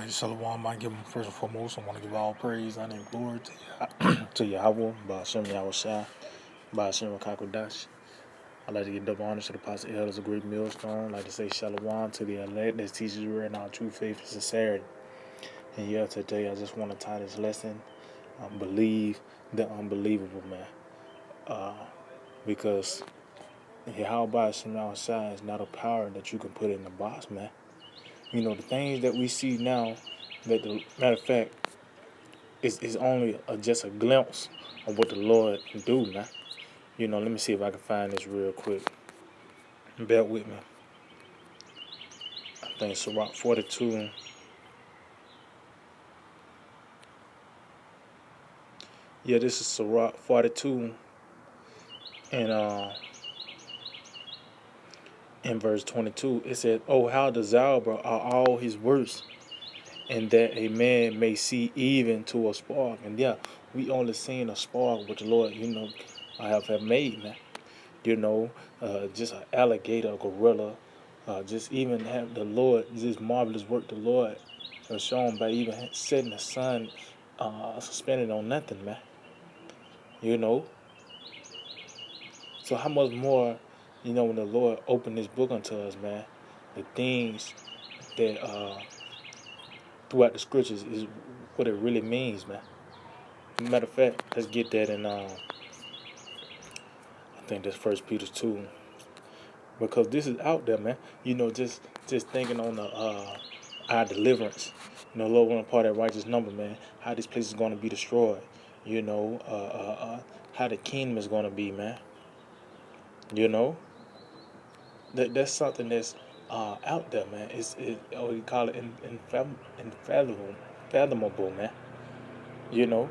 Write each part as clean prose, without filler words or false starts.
Shalom, I give him first and foremost. I want to give all praise, honor, and glory to Yahweh, Ba'ashem Yahushua, Ba'ashem Rakakodash. I'd like to give double honor to the Apostle Elders of Great Millstone. I'd like to say shalom to the elect that teaches you in our true faith and sincerity. And yeah, today I just want to tie this lesson, believe the unbelievable, man. Because Yahweh Ba'ashem Yahushua is not a power that you can put in the box, man. You know, the things that we see now, that the matter of fact, it's only just a glimpse of what the Lord can do, man. You know, let me see if I can find this real quick. Bear with me. I think Sirach 42. Yeah, this is Sirach 42 and in verse 22. It says, "Oh, how desirable are all his works, and that a man may see even to a spark." And yeah, we only seen a spark what the Lord, I have made, man. Just an alligator, a gorilla, just even have the Lord, this marvelous work the Lord has shown by even setting the sun suspended on nothing, man. You know, so how much more, when the Lord opened this book unto us, man, the things that throughout the scriptures is what it really means, man. Matter of fact, let's get that in, I think that's First Peter 2, because this is out there, man. Just thinking on the our deliverance. Lord want to part that righteous number, man. How this place is going to be destroyed. How the kingdom is going to be, man. That's something that's out there, man. We call it fathomable, man. You know.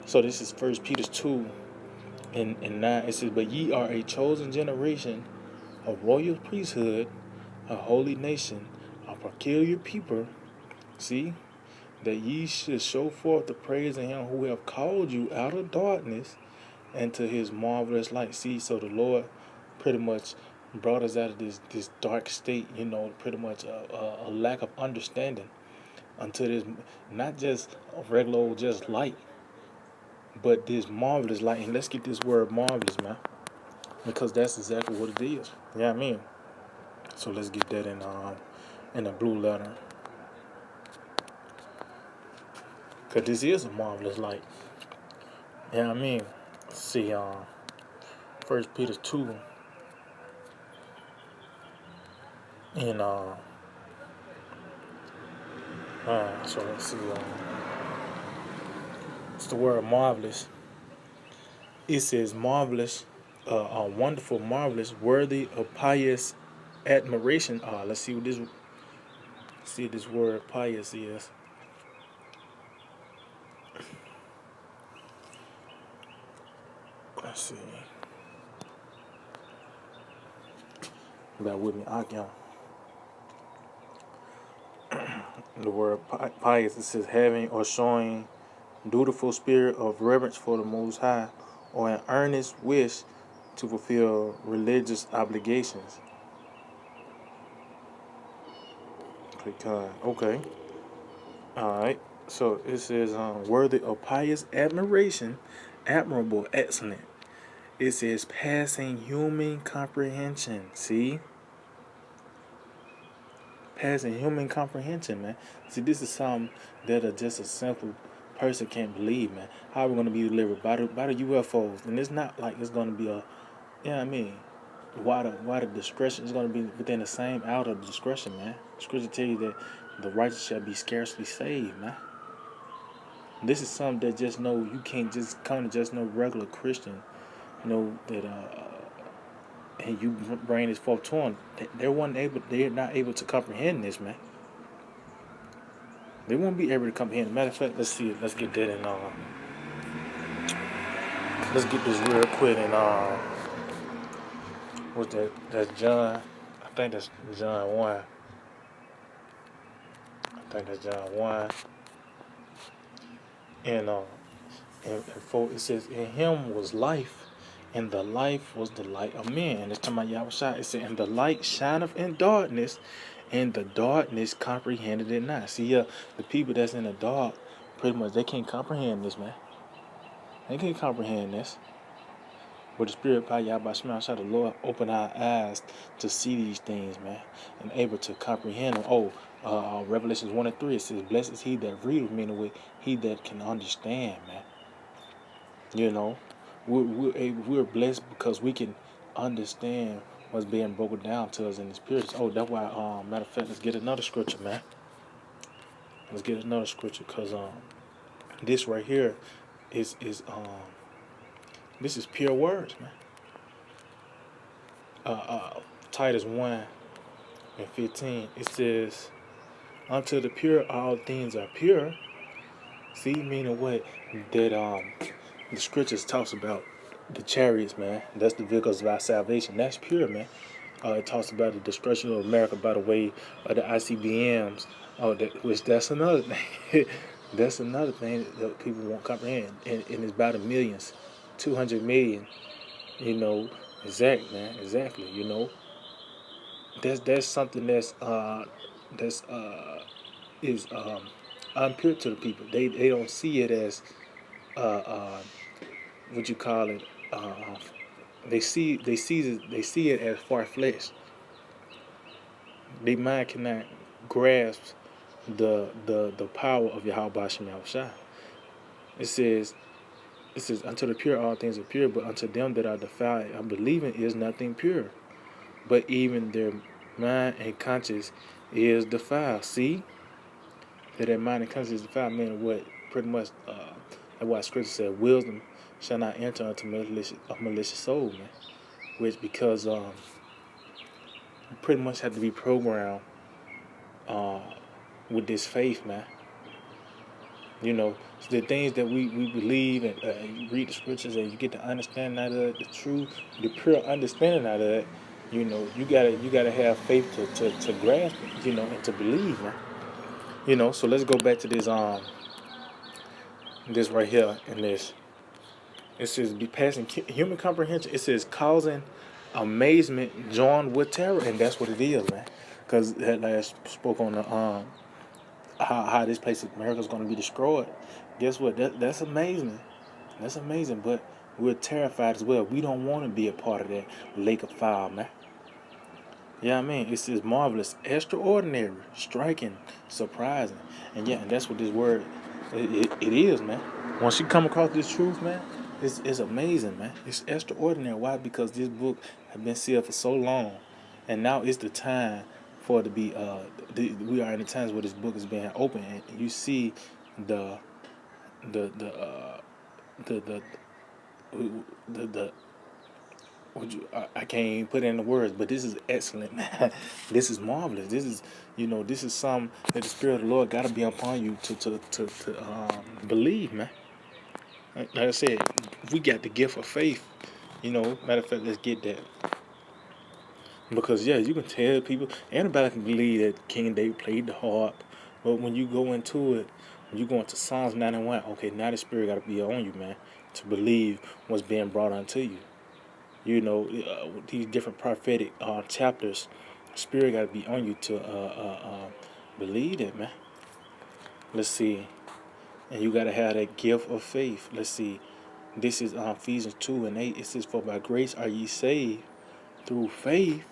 So this is First Peter 2 and 9. It says, "But ye are a chosen generation, a royal priesthood, a holy nation, a peculiar people." See, that ye should show forth the praise of him who have called you out of darkness into his marvelous light. See, so the Lord pretty much brought us out of this dark state, pretty much a lack of understanding, unto this, not just a regular old just light, but this marvelous light. And let's get this word marvelous, man, because that's exactly what it is. You know what I mean? So let's get that in a blue letter, because this is a marvelous light. You know what I mean? See, First Peter 2 and so let's see, it's the word marvelous. It says marvelous, wonderful, marvelous, worthy of pious admiration. Let's see what this word pious is. Let's see. Bear with me, I can. The word pious, it says having or showing dutiful spirit of reverence for the Most High, or an earnest wish to fulfill religious obligations. Click on. Okay. All right. So it says worthy of pious admiration, admirable, excellent. It says passing human comprehension. See? Passing human comprehension, man. See, this is something that just a simple person can't believe, man. How are we going to be delivered by the UFOs? And it's not like it's going to be why the discretion is going to be within the same out of discretion, man. Scripture tell you that the righteous shall be scarcely saved, man. This is something that just know you can't just come to just no regular Christian, that and you bring this forth to them. They're not able to comprehend this, man. They won't be able to comprehend. Matter of fact, let's see it. Let's get that in. Let's get this real quick and what's that? That's John. I think that's John 1. I think that's John 1. And for it says, in him was life, and the life was the light of men. And it's talking about Yahweh Shai. It said, and the light shineth in darkness, and the darkness comprehended it not. See, the people that's in the dark, pretty much, they can't comprehend this, man. They can't comprehend this. But the Spirit by Yahweh Shema, the Lord open our eyes to see these things, man, and able to comprehend them. Revelations 1 and 3, it says, "Blessed is he that readeth," meaning with he that can understand, man. You know, we're blessed because we can understand what's being broken down to us in the Spirit. Oh, that's why. Matter of fact, let's get another scripture, man. Let's get another scripture, because this right here is this is pure words, man. Titus 1:15, it says, "Unto the pure all things are pure." See, meaning what? That the scriptures talks about the chariots, man. That's the vehicles of our salvation. That's pure, man. It talks about the destruction of America by the way of the ICBMs. That's another thing. That's another thing that people won't comprehend. And it's by the millions, 200 million. You know, exactly. You know, that's something that's is unpure to the people. They don't see it as what you call it. They see it as far fetched. Their mind cannot grasp the power of Yahweh Shem Yahushua. It says unto the pure all things are pure, but unto them that are defiled unbelieving is nothing pure. But even their mind and conscience is defiled. See? That their mind and conscience is defiled, meaning what? Pretty much that's why scripture said wisdom shall not enter into a malicious soul, man. Which because you pretty much have to be programmed with this faith, man. You know, the things that we believe, and you read the scriptures and you get the understanding out of it, the true, the pure understanding out of it. You know, you gotta have faith to grasp it, you know, and to believe, man. You know, so let's go back to this this right here in this. It says be passing human comprehension. It says causing amazement joined with terror, and that's what it is, man. Because that last spoke on the how this place America's going to be destroyed. Guess what? That's amazing. That's amazing, but we're terrified as well. We don't want to be a part of that lake of fire, man. Yeah, I mean, it says marvelous, extraordinary, striking, surprising, and yeah, and that's what this word it is, man. Once you come across this truth, man, it's amazing, man. It's extraordinary. Why? Because this book has been sealed for so long, and now it's the time for it to be. We are in the times where this book is being opened, and you see the the the uh, the the the I can't even put it into words, but this is excellent, man. This is marvelous. This is, this is something that the Spirit of the Lord got to be upon you to believe, man. Like I said, we got the gift of faith. Matter of fact, let's get that. Because, yeah, you can tell people, anybody can believe that King David played the harp. But when you go into it, when you go into Psalms 91, okay, now the Spirit got to be on you, man, to believe what's being brought unto you. These different prophetic chapters, Spirit got to be on you to believe it, man. Let's see. And you got to have that gift of faith. Let's see. This is Ephesians 2:8. It says, "For by grace are ye saved through faith,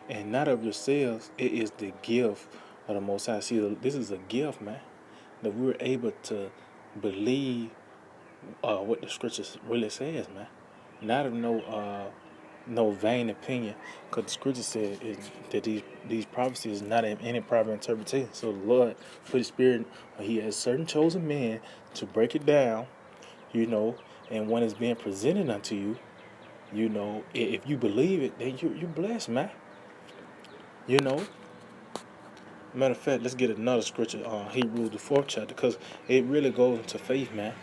and not of yourselves. It is the gift of the Most High." See, this is a gift, man, that we're able to believe what the scriptures really says, man. Not of no vain opinion, because the scripture said that these prophecies is not in any private interpretation. So the Lord put His Spirit, He has certain chosen men to break it down, and when it's being presented unto you, if you believe it, then you're blessed, man. Matter of fact, let's get another scripture on Hebrews the 4th chapter, because it really goes into faith, man.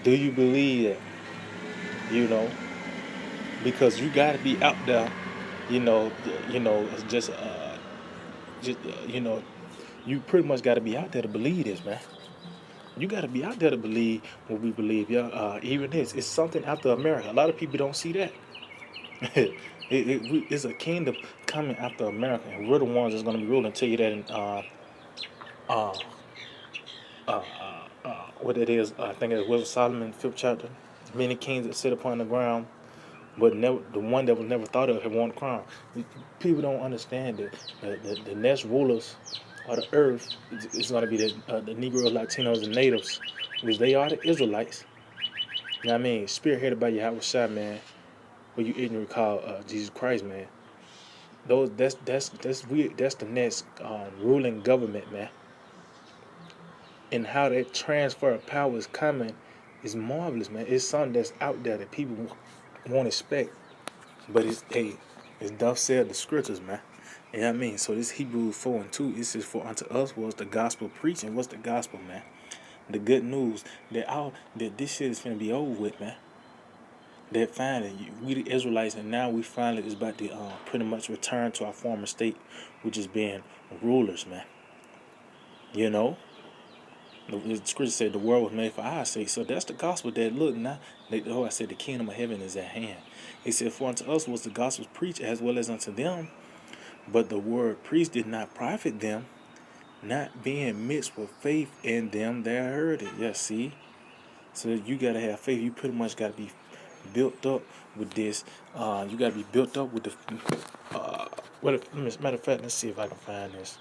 Do you believe that? Because you got to be out there, it's just you pretty much got to be out there to believe this, man. You got to be out there to believe what we believe. Yeah, even this, it's something after America. A lot of people don't see that. It's a kingdom coming after America, and we're the ones that's going to be ruling. Tell you that in uh, what it is. I think it's Will Solomon, 5th chapter. Many kings that sit upon the ground, but never the one that was never thought of had won the crown. People don't understand that the next rulers of the earth is going to be the Negroes, Latinos, and natives, which they are the Israelites. You know what I mean? Spearheaded by Yahweh Shai, man. Where you ignorant call Jesus Christ, man. Those that's the next ruling government, man. And how that transfer of power is coming is marvelous, man. It's something that's out there that people won't expect. But it's thus said the scriptures, man. You know what I mean? So this Hebrews 4:2, it says, "For unto us was the gospel preached." And what's the gospel, man? The good news that this shit is gonna be over with, man. That finally, we the Israelites, and now we finally is about to pretty much return to our former state, which is being rulers, man. You know? The scripture said the world was made for our sake. So that's the gospel that, look, now, I said the kingdom of heaven is at hand. He said, "For unto us was the gospel preached as well as unto them. But the word preached did not profit them, not being mixed with faith in them that heard it." Yeah, see? So you got to have faith. You pretty much got to be built up with this. You got to be built up with the... matter of fact, let's see if I can find this.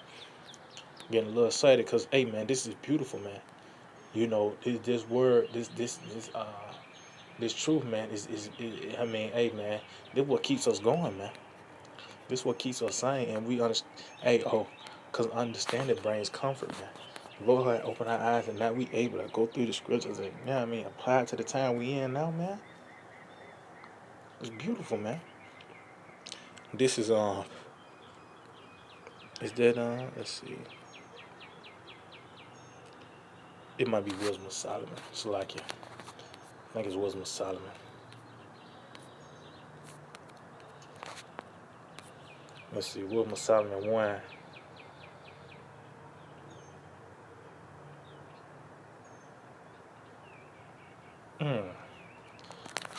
Getting a little excited because, hey, man, this is beautiful, man. You know, this word, this truth, man, I mean, hey, man, this is what keeps us going, man. This is what keeps us sane, and we understand. Hey, because understanding brings comfort, man. Lord had opened our eyes, and now we able to go through the scriptures and, you know what I mean, apply it to the time we in now, man. It's beautiful, man. This is that, let's see. It might be Wisdom of Solomon. Salakia. I think it's Wisdom of Solomon. Let's see, Wisdom of Solomon 1.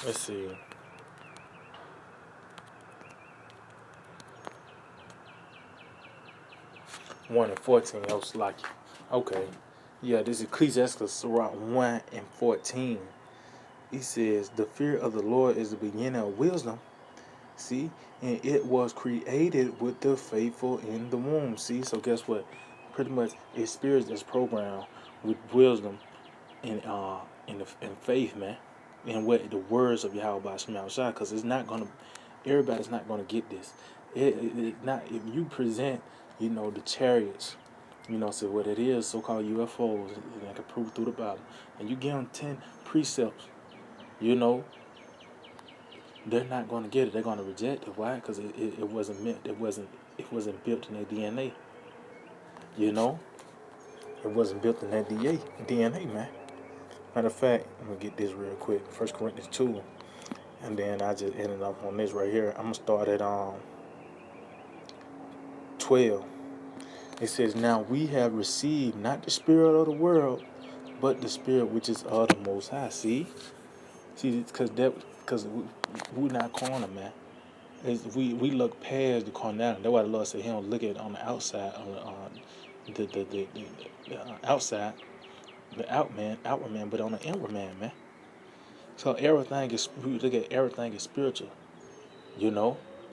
Let's see. 1:14. I was like, okay. Yeah, this is Ecclesiastes Sirach 1:14. He says, "The fear of the Lord is the beginning of wisdom." See? And it was created with the faithful in the womb. See? So guess what? Pretty much it spirits is programmed with wisdom and faith, man. And what the words of Yahweh by Shema Shai, because it's not gonna everybody's not gonna get this. It not if you present, the chariots, so what it is, so-called UFOs, and I can prove through the Bible, and you give them 10 precepts, they're not going to get it. They're going to reject it. Why? Because it wasn't meant. It wasn't built in their DNA. It wasn't built in their DNA, man. Matter of fact, I'm gonna get this real quick. 1 Corinthians 2, and then I just ended up on this right here. I'm gonna start at 12. It says, "Now we have received not the spirit of the world, but the spirit which is of the Most High." See, because we're not corner, man. We look past the carnality. That's why the Lord said He don't look at it on the outside, on the outside, the outward man, but on the inward man. So we look at everything is spiritual.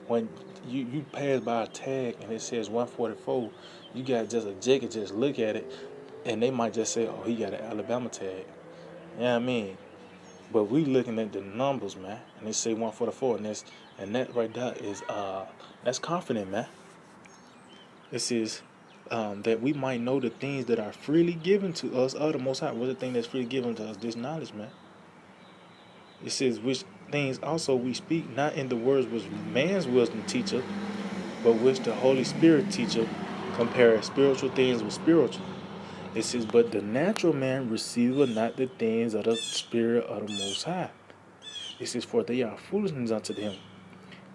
When you pass by a tag and it says 144, you got just a jigger just look at it, and they might just say, "Oh, he got an Alabama tag." You know what I mean? But we looking at the numbers, man, and they say 144, and that right there is that's confident, man. This is that we might know the things that are freely given to us of the Most High. What's the thing that's freely given to us? This knowledge, man. It says, "Which things also we speak, not in the words which man's wisdom teacheth, but which the Holy Spirit teacheth, compare spiritual things with spiritual." It says, "But the natural man receiveth not the things of the Spirit of the Most High." It says, "For they are foolishness unto him,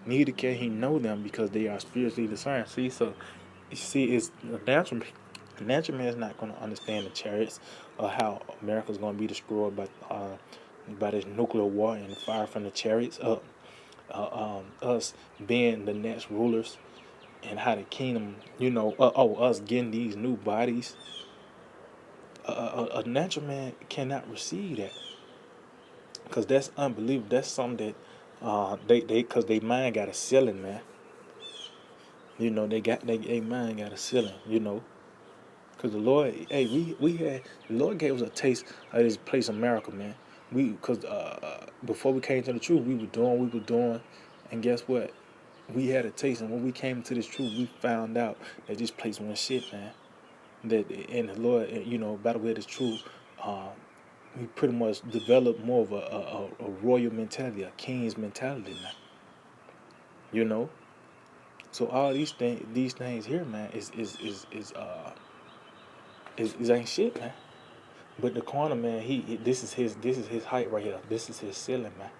neither can he know them, because they are spiritually discerned." See, so you see, it's the natural. The natural man is not going to understand the chariots or how America's going to be destroyed by this nuclear war and fire from the chariots up. Us being the next rulers, and how the kingdom, us getting these new bodies. A natural man cannot receive that because that's unbelievable. That's something that because they mind got a ceiling, man. They mind got a ceiling. Because the Lord, hey, we had the Lord gave us a taste of this place, America, man. Because before we came to the truth, we were doing, and guess what? We had a taste, and when we came to this truth, we found out that this place went shit, man. That and the Lord, by the way, this truth, uh, we pretty much developed more of a royal mentality, a king's mentality, man. You know, so all these things here, man, is ain't shit, man. But the corner man, this is his height right here. This is his ceiling, man.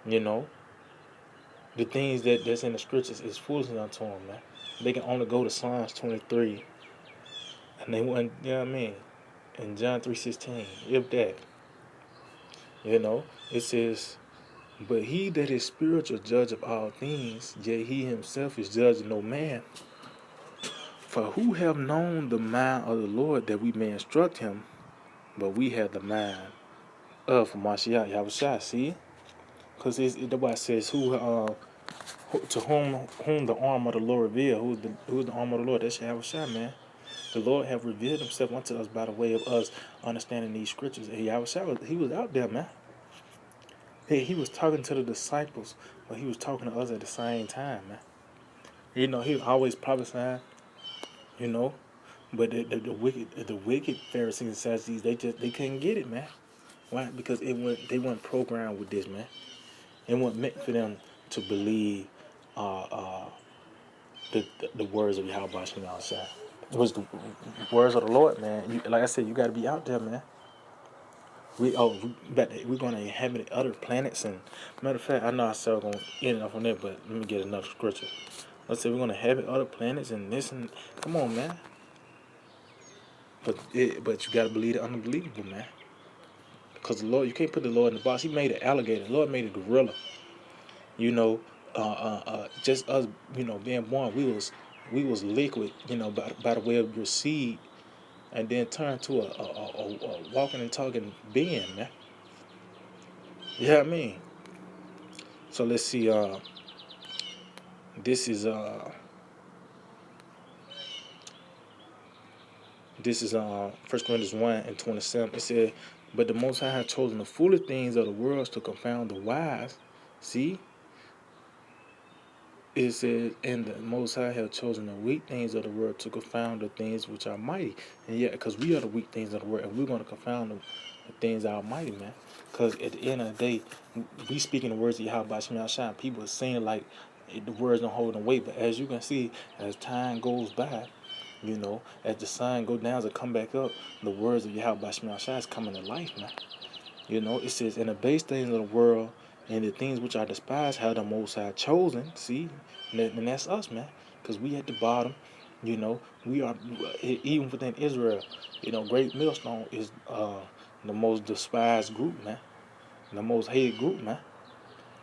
You know, the things that's in the scriptures is foolishness unto him, man. They can only go to Psalms 23, and they wouldn't. You know what I mean? In John 3:16, if that, it says, "But he that is spiritual, judge of all things, yet he himself is judge of no man. For who have known the mind of the Lord that we may instruct him? But we have the mind of Mashiach Yahushua." See, because the Bible says to whom the arm of the Lord revealed. Who's the arm of the Lord? That's Yahushua, man. The Lord have revealed Himself unto us by the way of us understanding these scriptures. And Yahushua, he was out there, man. He was talking to the disciples, but he was talking to us at the same time, man. He was always prophesying, you know. But the wicked Pharisees and Sadducees, they couldn't get it, man. Why? Because they weren't programmed with this, man. It wasn't meant for them to believe uh, uh, the words of Yahweh Shem outside. It was the words of the Lord, man. Like I said, you got to be out there, man. We're gonna inhabit other planets, and matter of fact, I know I said we're gonna end off on that, but let me get another scripture. Let's say we're gonna inhabit other planets and this and come on, man. But you gotta believe the unbelievable, man. Because the Lord, you can't put the Lord in the box. He made an alligator. The Lord made a gorilla. You know, just us, being born, we was liquid, by the way of your seed, and then turned to a walking and talking being, man. You know what I mean? So let's see. This is this is 1 Corinthians 1:27. It said, "But the Most High hath chosen the foolish things of the world to confound the wise." See, it says, "And the Most High have chosen the weak things of the world to confound the things which are mighty." And yet, because we are the weak things of the world, and we're going to confound the things that are mighty, man. Because at the end of the day, we speaking the words of Yahweh Shem Shine. People are saying like the words don't hold no weight, but as you can see, as time goes by, as the sun go down to come back up, the words of Yahweh Shem Shine is coming to life, man. It says, "In the base things of the world and the things which are despised have the Most High chosen." See, and that's us, man, because we at the bottom. We are even within Israel. Great Millstone is the most despised group, man, the most hated group, man.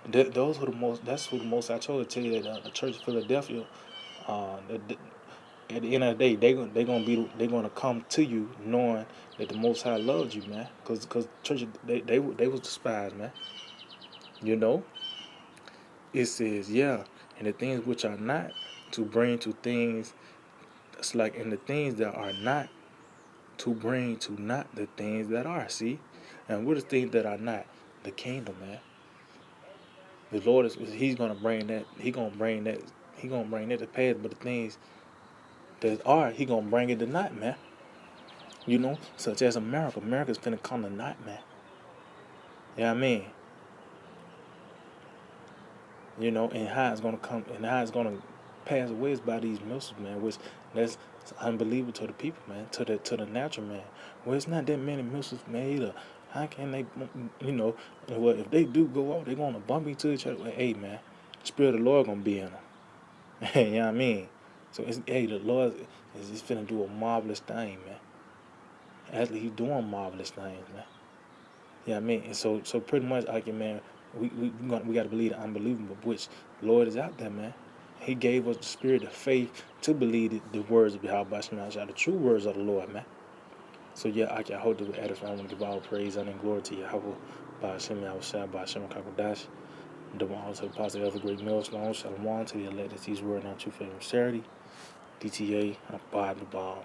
Those who the most. That's who the Most High chose. To tell you that the Church of Philadelphia, at the end of the day, they gonna come to you knowing that the Most High loved you, man. Cause church they was despised, man. You know, it says, yeah, and the things which are not to bring to things. It's like in the things that are not to bring to not the things that are. See, and what is things that are not? The kingdom, man. The Lord He's gonna bring that. He gonna bring that to pass. But the things that are, He gonna bring it to not, man. Such as America. America's finna come to not, man. You know what I mean? And how it's gonna come, and how it's gonna pass away is by these missiles, man. Which that's unbelievable to the people, man. To the natural man. Well, it's not that many missiles, man. Either. How can they, well, if they do go off, they're gonna bump into each other. Well, hey, man, the Spirit of the Lord gonna be in them. You know what I mean? So the Lord is finna do a marvelous thing, man. Actually, He's doing marvelous things, man. Yeah, I mean, and so pretty much, like, man, we got to believe the unbelievable, which the Lord is out there, man, He gave us the spirit of faith to believe the words of Yahweh Shemashah, the true words of the Lord, man. So yeah, I hope that we edify. I want to give all praise and glory to Yahweh, by Hashem Yahushua, by Hashem Kakodash. The one to the positive, have a great meal, shalom, shalom, to the elect that these word, not true faith and charity. DTA, abide the ball.